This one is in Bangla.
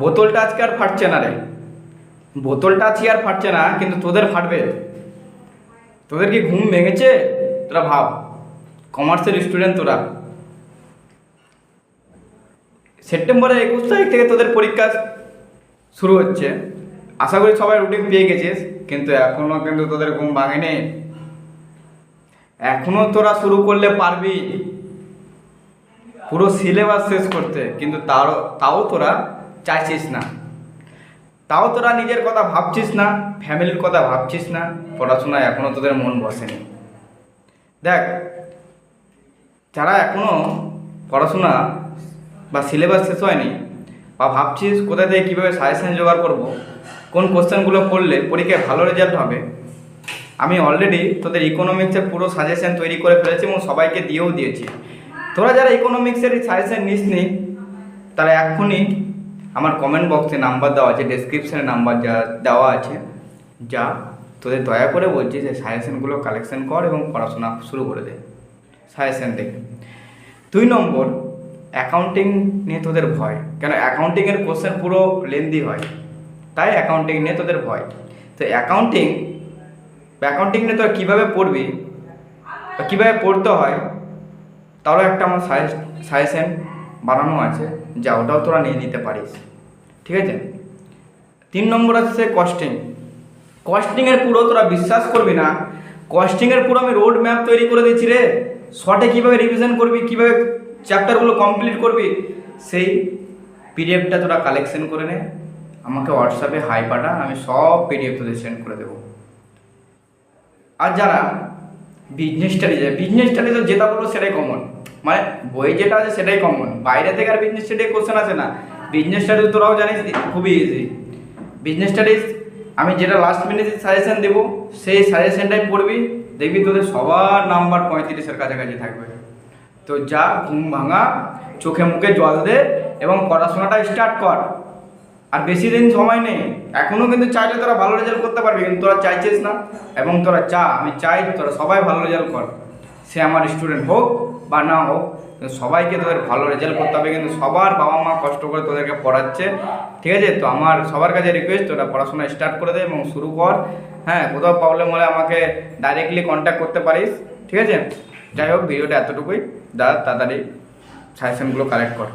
বোতলটা আজকে আর ফাটছে না রে, বোতলটা আজকে আর ফাটছে না, কিন্তু তোদের ফাটবে। তোদের কি ঘুম ভেঙেছে? তোরা ভাব, কমার্সের স্টুডেন্ট তোরা। সেপ্টেম্বরের 21 তারিখ থেকে তোদের পরীক্ষা শুরু হচ্ছে। আশা করি সবাই রুটিন পেয়ে গেছিস, কিন্তু এখনও কিন্তু তোদের ঘুম ভাঙেনি। এখনও তোরা শুরু করলে পারবি পুরো সিলেবাস শেষ করতে, কিন্তু তাও তোরা চাইছিস না, তাও তোরা নিজের কথা ভাবছিস না, ফ্যামিলির কথা ভাবছিস না, পড়াশোনায় এখনও তোদের মন বসেনি। দেখ, যারা এখনও পড়াশোনা বা সিলেবাস শেষ হয়নি, বা ভাবছিস কোথা থেকে কীভাবে সাজেশন জোগাড় করব, কোন কোশ্চেনগুলো পড়লে পরীক্ষায় ভালো রেজাল্ট হবে, আমি অলরেডি তোদের ইকোনমিক্সের পুরো সাজেশন তৈরি করে ফেলেছি এবং সবাইকে দিয়েও দিয়েছি। তোরা যারা ইকোনমিক্সের এই সাজেশন নিস নি, তারা এক্ষুনি আমার কমেন্ট বক্সে নাম্বার দেওয়া আছে, ডেসক্রিপশানে নাম্বার যা দেওয়া আছে, যা তোদের দয়া করে বলছি যে সাজেশনগুলো কালেকশন কর এবং পড়াশোনা শুরু করে দে সাজেশন দেখে। 2 নম্বর, অ্যাকাউন্টিং নিয়ে তোদের ভয় কেন? অ্যাকাউন্টিংয়ের কোশ্চেন পুরো লেন্দি হয়, তাই অ্যাকাউন্টিং নিয়ে তোদের ভয়। তো অ্যাকাউন্টিং নিয়ে তোরা কীভাবে পড়বি বা কীভাবে পড়তে হয়, তারও একটা আমার সাজেশন বানানো আছে, যা ওটাও তোরা নিয়ে নিতে পারিস, ঠিক আছে? 3 নম্বর আছে কস্টিংয়ের পুরো তোরা বিশ্বাস করবি না, কস্টিংয়ের পুরো আমি রোড ম্যাপ তৈরি করে দিয়েছি রে। শর্টে কীভাবে রিভিশন করবি, কীভাবে চ্যাপ্টারগুলো কমপ্লিট করবি, সেই পিডিএফটা তোরা কালেকশন করে নে, আমাকে হোয়াটসঅ্যাপে হাই পাঠা, আমি সব পিডিএফ তোদের সেন্ড করে দেবো। আর যারা বিজনেস স্টাডি তো যেটা বলবো সেটাই কমন, মানে বই যেটা আছে সেটাই কমন, বাইরে থেকে আর বিজনেস স্টাডি কোশ্চেন আসে না। বিজনেস স্টাডি তোরাও জানিস খুবই ইজি। বিজনেস স্টাডিজ আমি যেটা লাস্ট মিনিটে সাজেশন দেবো, সেই সাজেশনটাই পড়বি, দেখবি তোদের সবার নাম্বার 35-এর কাছাকাছি থাকবে। তো যা, ঘুম ভাঙা, চোখে মুখে জল দে এবং পড়াশোনাটা স্টার্ট কর। আর বেশি দিন সময় নেই, এখনও কিন্তু চাইলে তোরা ভালো রেজাল্ট করতে পারবি, কিন্তু তোরা চাইছিস না। এবং তোরা আমি চাই তোরা সবাই ভালো রেজাল্ট কর, সে আমার স্টুডেন্ট হোক বা না হোক, সবাইকে তোদের ভালো রেজাল্ট করতে হবে। কিন্তু সবার বাবা মা কষ্ট করে তোদেরকে পড়াচ্ছে, ঠিক আছে? তো আমার সবার কাছে রিকোয়েস্ট, তোরা পড়াশোনা স্টার্ট করে দে এবং শুরু কর। হ্যাঁ, কোথাও প্রবলেম হলে আমাকে ডাইরেক্টলি কন্ট্যাক্ট করতে পারিস, ঠিক আছে? যাই হোক, ভিডিওটা এতটুকুই। তাড়াতাড়ি সাজেশনগুলো কালেক্ট কর।